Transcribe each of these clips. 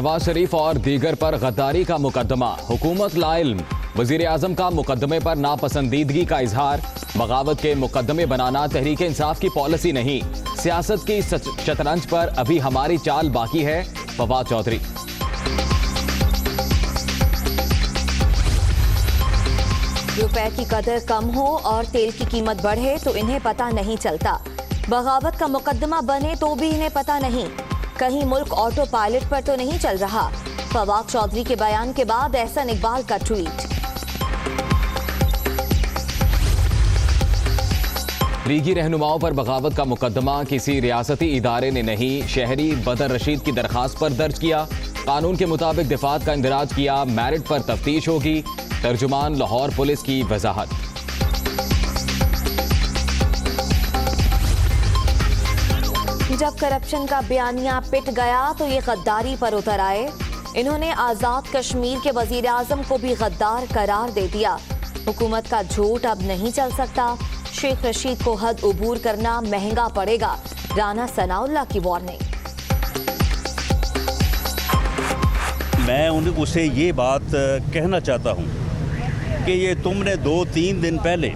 نواز شریف اور دیگر پر غداری کا مقدمہ، حکومت لاعلم، وزیر اعظم کا مقدمے پر ناپسندیدگی کا اظہار، بغاوت کے مقدمے بنانا تحریک انصاف کی پالیسی نہیں، سیاست کی شطرنج پر ابھی ہماری چال باقی ہے، فواد چودھری۔ روپے کی قدر کم ہو اور تیل کی قیمت بڑھے تو انہیں پتہ نہیں چلتا، بغاوت کا مقدمہ بنے تو بھی انہیں پتہ نہیں، کہیں ملک آٹو پائلٹ پر تو نہیں چل رہا۔ فواد چودھری کے بیان کے بعد احسن اقبال کا ٹویٹ۔ لیگی رہنماؤں پر بغاوت کا مقدمہ کسی ریاستی ادارے نے نہیں، شہری بدر رشید کی درخواست پر درج کیا، قانون کے مطابق دفعات کا اندراج کیا، میرٹ پر تفتیش ہوگی، ترجمان لاہور پولیس کی وضاحت۔ جب کرپشن کا بیانیہ پٹ گیا تو یہ غداری پر اتر آئے، انہوں نے آزاد کشمیر کے وزیر اعظم کو بھی غدار قرار دے دیا، حکومت کا جھوٹ اب نہیں چل سکتا، شیخ رشید کو حد عبور کرنا مہنگا پڑے گا، رانا ثناء اللہ کی وارننگ۔ میں اسے یہ بات کہنا چاہتا ہوں کہ یہ تم نے 2-3 دن پہلے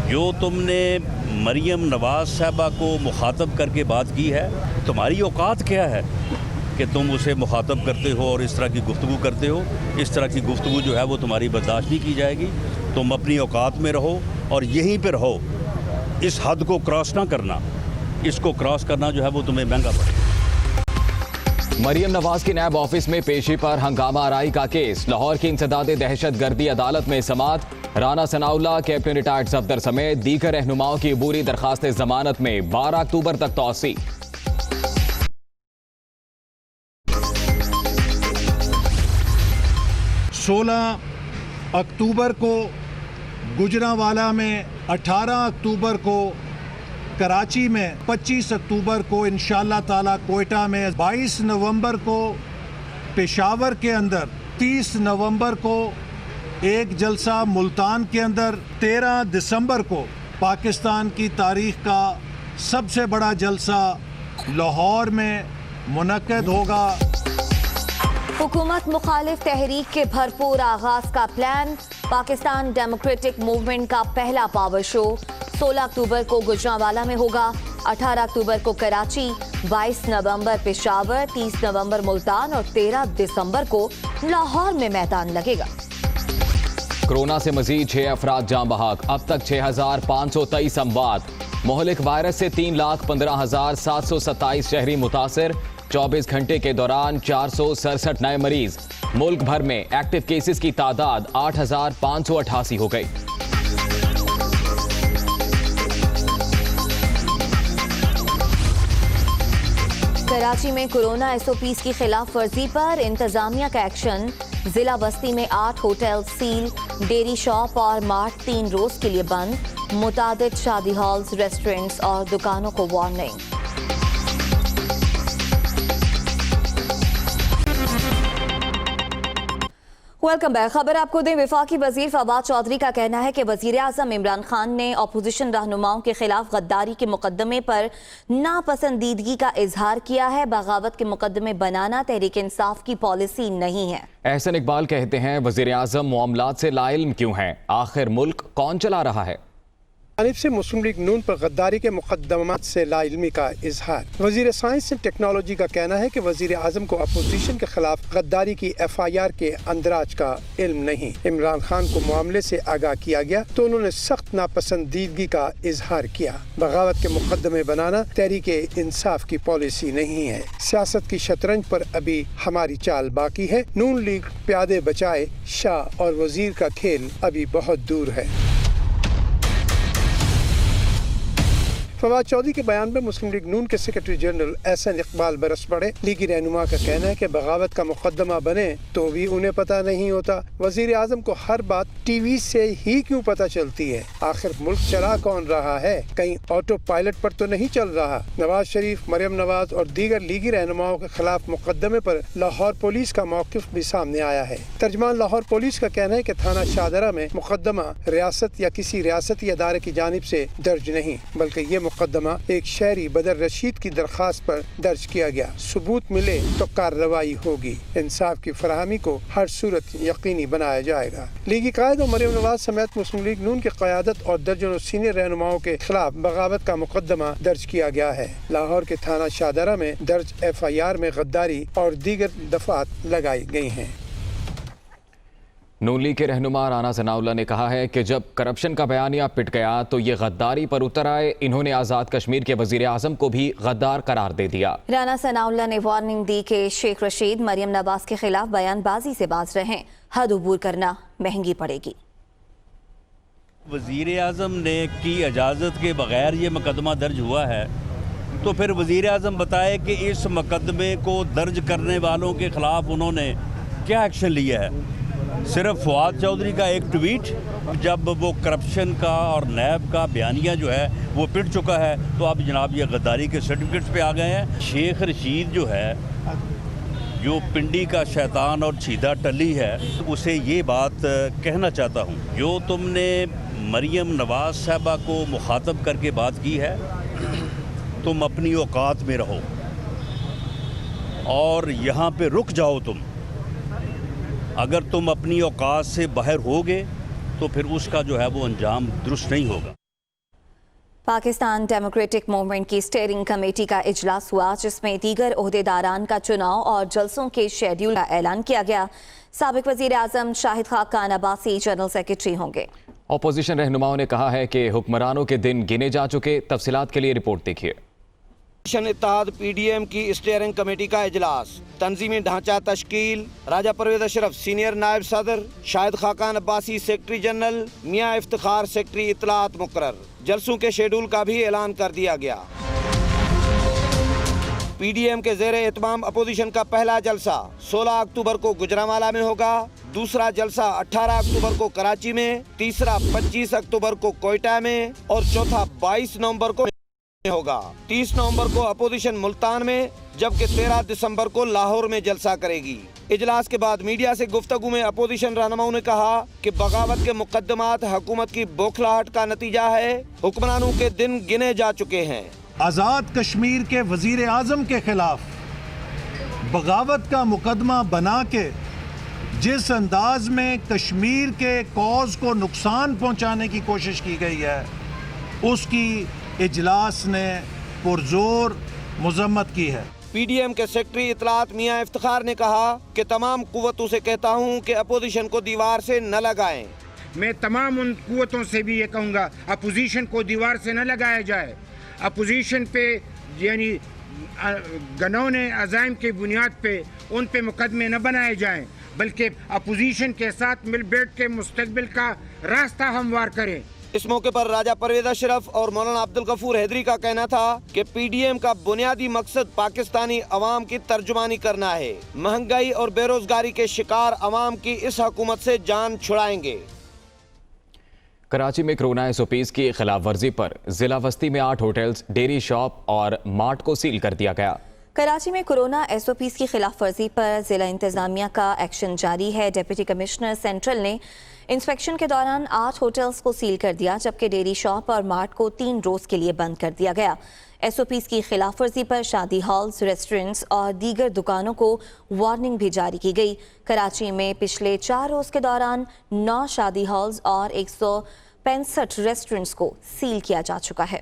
جو تم نے مریم نواز صاحبہ کو مخاطب کر کے بات کی ہے، تمہاری اوقات کیا ہے کہ تم اسے مخاطب کرتے ہو اور اس طرح کی گفتگو کرتے ہو؟ اس طرح کی گفتگو جو ہے وہ تمہاری برداشت نہیں کی جائے گی، تم اپنی اوقات میں رہو اور یہیں پہ رہو، اس حد کو کراس نہ کرنا، اس کو کراس کرنا جو ہے وہ تمہیں مہنگا پڑے گا۔ مریم نواز کی نیب آفس میں پیشی پر ہنگامہ آرائی کا کیس، لاہور کی انسداد دہشت گردی عدالت میں سماعت، رانا ثناء اللہ، کیپٹن ریٹائرڈ صفدر سمیت دیگر رہنماؤں کی عبوری درخواست ضمانت میں 12 اکتوبر تک توسیع۔ 16 اکتوبر کو گجرانوالہ میں، 18 اکتوبر کو کراچی میں، 25 اکتوبر کو انشاءاللہ تعالی کوئٹہ میں، 22 نومبر کو پشاور کے اندر، 30 نومبر کو ایک جلسہ ملتان کے اندر، 13 دسمبر کو پاکستان کی تاریخ کا سب سے بڑا جلسہ لاہور میں منعقد ہوگا۔ حکومت مخالف تحریک کے بھرپور آغاز کا پلان، پاکستان ڈیموکریٹک موومنٹ کا پہلا پاور شو 16 اکتوبر کو گجرانوالہ میں ہوگا، 18 اکتوبر کو کراچی، 22 نومبر پشاور، 30 نومبر ملتان اور 13 دسمبر کو لاہور میں میدان لگے گا۔ کورونا سے مزید 6 افراد جاں بحق، اب تک 6523 اموات، مہلک وائرس سے 3,15,727 شہری متاثر، 24 گھنٹے کے دوران 467 نئے مریض، ملک بھر میں ایکٹیو کیسز کی تعداد 8,588 ہو گئی۔ کراچی میں کورونا SOPs کی خلاف ورزی پر انتظامیہ کا ایکشن، ضلع بستی میں 8 ہوٹل سیل، ڈیری شاپ اور مارٹ 3 روز کے لیے بند، متعدد شادی ہالز، ریسٹورنٹس اور دکانوں کو وارننگ۔ Welcome back. خبر آپ کو دیں، وفاقی وزیر فواد چودھری کا کہنا ہے کہ وزیر اعظم عمران خان نے اپوزیشن رہنماؤں کے خلاف غداری کے مقدمے پر ناپسندیدگی کا اظہار کیا ہے، بغاوت کے مقدمے بنانا تحریک انصاف کی پالیسی نہیں ہے۔ احسن اقبال کہتے ہیں وزیر اعظم معاملات سے لا علم کیوں ہیں، آخر ملک کون چلا رہا ہے؟ جانب سے مسلم لیگ نون پر غداری کے مقدمات سے لا علمی کا اظہار۔ وزیر سائنس اینڈ ٹیکنالوجی کا کہنا ہے کہ وزیر اعظم کو اپوزیشن کے خلاف غداری کی FIR کے اندراج کا علم نہیں۔ عمران خان کو معاملے سے آگاہ کیا گیا تو انہوں نے سخت ناپسندیدگی کا اظہار کیا۔ بغاوت کے مقدمے بنانا تحریک انصاف کی پالیسی نہیں ہے، سیاست کی شطرنج پر ابھی ہماری چال باقی ہے، نون لیگ پیادے بچائے، شاہ اور وزیر کا کھیل ابھی بہت دور ہے۔ فواد چودھری کے بیان میں مسلم لیگ نون کے سیکرٹری جنرل احسن اقبال برس پڑے۔ لیگی رہنما کا کہنا ہے کہ بغاوت کا مقدمہ بنے تو بھی انہیں پتہ نہیں ہوتا، وزیر اعظم کو ہر بات ٹی وی سے ہی کیوں پتہ چلتی ہے؟ آخر ملک چلا کون رہا ہے؟ کہیں آٹو پائلٹ پر تو نہیں چل رہا؟ نواز شریف، مریم نواز اور دیگر لیگی رہنماؤں کے خلاف مقدمے پر لاہور پولیس کا موقف بھی سامنے آیا ہے۔ ترجمان لاہور پولیس کا کہنا ہے کہ تھانہ شاہدرہ میں مقدمہ ریاست یا کسی ریاستی ادارے کی جانب سے درج نہیں، بلکہ یہ मुकदमा एक शहरी बदर रशीद की दरख्वास्त पर दर्ज किया गया। सबूत मिले तो कार्रवाई होगी। इंसाफ की फराहमी को हर सूरत यकीनी बनाया जाएगा। लीगी कायद और मरियम नवाज समेत मुस्लिम लीग नून की क़यादत और दर्जनों सीनियर रहनुमाओं के खिलाफ बगावत का मुकदमा दर्ज किया गया है। लाहौर के थाना शाहदरा में दर्ज FIR में गद्दारी और दीगर दफात लगाई गई हैं। नून लीग के रहनुमा राना सनाउल्लाह ने कहा है कि जब करप्शन का बयानिया पिट गया तो ये गद्दारी पर उतर आए। इन्होंने आज़ाद कश्मीर के वज़ीर आज़म को भी गद्दार करार दे दिया। राना सनाउल्लाह ने वार्निंग दी कि शेख रशीद मरियम नवाज के खिलाफ बयानबाजी से बाज रहें, हद अबूर करना महंगी पड़ेगी। वज़ीर आज़म ने की इजाज़त के बगैर ये मुकदमा दर्ज हुआ है तो फिर वज़ीर आज़म बताए कि इस मुकदमे को दर्ज करने वालों के ख़िलाफ़ उन्होंने क्या एक्शन लिया है। सिर्फ फवाद चौधरी का एक ट्वीट, जब वो करप्शन का और नैब का बयानिया जो है वो पिट चुका है तो अब जनाब ये गद्दारी के सर्टिफिकेट्स पे आ गए हैं। शेख रशीद जो है, जो पिंडी का शैतान और छीदा टली है, उसे ये बात कहना चाहता हूँ, जो तुमने मरियम नवाज साहबा को मुखातब करके बात की है, तुम अपनी औकात में रहो और यहाँ पे रुक जाओ। तुम अगर तुम अपनी औकात से बाहर होगे तो फिर उसका जो है वो अंजाम दुरुस्त नहीं होगा। पाकिस्तान डेमोक्रेटिक मूवमेंट की स्टीयरिंग कमेटी का इजलास हुआ, जिसमें दीगर ओहदेदारान का चुनाव और जलसों के शेड्यूल का ऐलान किया गया। साबिक वज़ीर आज़म शाहिद खाकान अब्बासी जनरल सेक्रेटरी होंगे। अपोजिशन रहनुमाओं ने कहा है कि हुक्मरानों के दिन गिने जा चुके। तफसीलात के लिए रिपोर्ट देखिए। इत्तेहाद PDM की स्टीयरिंग कमेटी का इजलास, तंजीमी ढांचा तश्कील, राजा परवेज अशरफ सीनियर नायब सदर, शाहिद खाकान अब्बासी सेक्रेटरी जनरल, मियाँ इफ्तिखार सेक्रेटरी इत्तलात मुकर्रर। जलसों के शेड्यूल का भी ऐलान कर दिया गया। PDM के ज़ेरे एहतमाम अपोजिशन का पहला जलसा 16 अक्टूबर को गुजरांवाला में होगा, दूसरा जलसा 18 अक्टूबर को कराची में, तीसरा 25 अक्टूबर को कोयटा में और चौथा 22 नवंबर को होगा। 30 नवंबर को अपोजिशन मुल्तान में, जबकि 13 दिसंबर को लाहौर में जलसा करेगी। इजलास के बाद मीडिया से गुफ्तगू में अपोजिशन रहनुमाओं ने कहा कि बगावत के मुकदमात हुकूमत की बौखलाहट का नतीजा है। हुक्मरानों के दिन गिने जा चुके हैं। आज़ाद कश्मीर के वज़ीर आज़म के खिलाफ बगावत का मुकदमा बना के जिस अंदाज में कश्मीर के कॉज को नुकसान पहुंचाने की कोशिश की गई है, उसकी इजलास ने पुरजोर मजम्मत की है। PDM के सेक्रेटरी इत्तलात मियाँ इफ्तिखार ने कहा कि तमाम कुव्वतों से कहता हूँ कि अपोजिशन को दीवार से न लगाएं। मैं तमाम उन कुव्वतों से भी ये कहूँगा, अपोजिशन को दीवार से न लगाया जाए। अपोजिशन पे यानी गनौने अज़ाइम की बुनियाद पे उन पे मुकदमे न बनाए जाएं, बल्कि अपोजिशन के साथ मिल बैठ के मुस्तकबिल का रास्ता हमवार करें। इस मौके पर राजा परवेज अशरफ और मौलाना अब्दुल गफूर हैदरी का कहना था कि PDM का बुनियादी मकसद पाकिस्तानी अवाम की तर्जुमानी करना है। महंगाई और बेरोजगारी के शिकार अवाम की इस हुकूमत से जान छुड़ाएंगे। कराची में कोरोना SOPs की खिलाफ वर्जी पर जिला वस्ती में 8 होटल्स, डेयरी शॉप और मार्ट को सील कर दिया गया। कराची में कोरोना SOPs की खिलाफ वर्जी पर जिला इंतजामिया का एक्शन जारी है। डिप्टी कमिश्नर सेंट्रल ने इंस्पेक्शन के दौरान 8 होटल्स को सील कर दिया, जबकि डेयरी शॉप और मार्ट को 3 रोज के लिए बंद कर दिया गया। SOPs की खिलाफ वर्जी पर शादी हॉल्स, रेस्टोरेंट्स और दीगर दुकानों को वार्निंग भी जारी की गई। कराची में पिछले 4 रोज के दौरान 9 शादी हॉल्स और 165 रेस्टोरेंट्स को सील किया जा चुका है।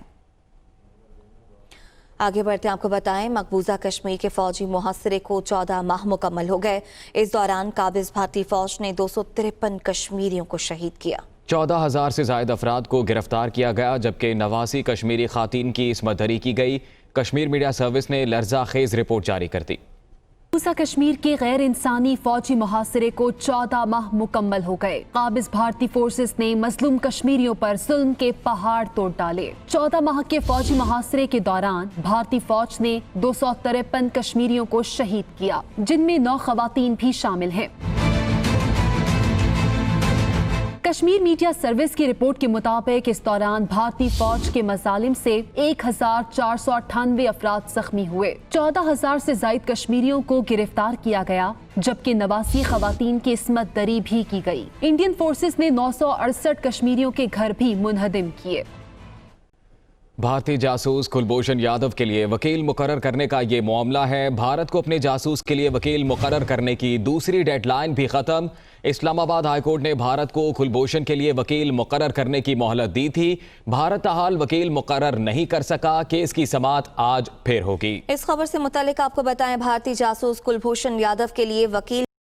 आगे बढ़ते आपको बताएं, मकबूजा कश्मीर के फौजी मुहासरे को 14 माह मुकम्मल हो गए। इस दौरान काबिज भारतीय फौज ने 253 कश्मीरियों को शहीद किया। 14,000 से ज्यादा अफराद को गिरफ्तार किया गया, जबकि 89 कश्मीरी खातीन की इस्मत दरी की गई। कश्मीर मीडिया सर्विस ने लर्जा खेज रिपोर्ट जारी कर दी। मकबूजा कश्मीर के गैर इंसानी फौजी मुहासरे को 14 माह मुकम्मल हो गए। काबिज भारतीय फोर्सेस ने मजलूम कश्मीरियों पर जुल्म के पहाड़ तोड़ डाले। 14 माह के फौजी मुहासरे के दौरान भारतीय फौज ने 253 कश्मीरियों को शहीद किया, जिनमें 9 खवातीन भी शामिल हैं। कश्मीर मीडिया सर्विस की रिपोर्ट के मुताबिक इस दौरान भारतीय फौज के मजालिम से 1498 अफराद जख्मी हुए। 14,000 से जायद कश्मीरियों को गिरफ्तार किया गया, जबकि 89 खवातीन की इस्मत दरी भी की गई। इंडियन फोर्सेस ने 968 कश्मीरियों के घर भी मुनहदिम किए। भारतीय जासूस कुलभूषण यादव के लिए वकील मुकर्रर करने का ये मामला है। भारत को अपने जासूस के लिए वकील मुकर्रर करने की दूसरी डेडलाइन भी खत्म। इस्लामाबाद हाईकोर्ट ने भारत को कुलभूषण के लिए वकील मुकर्रर करने की मोहलत दी थी। भारत ताहाल वकील मुकर्रर नहीं कर सका। केस की समाअत आज फिर होगी। इस खबर से मुतालिक आपको बताएं, भारतीय जासूस कुलभूषण यादव के लिए वकील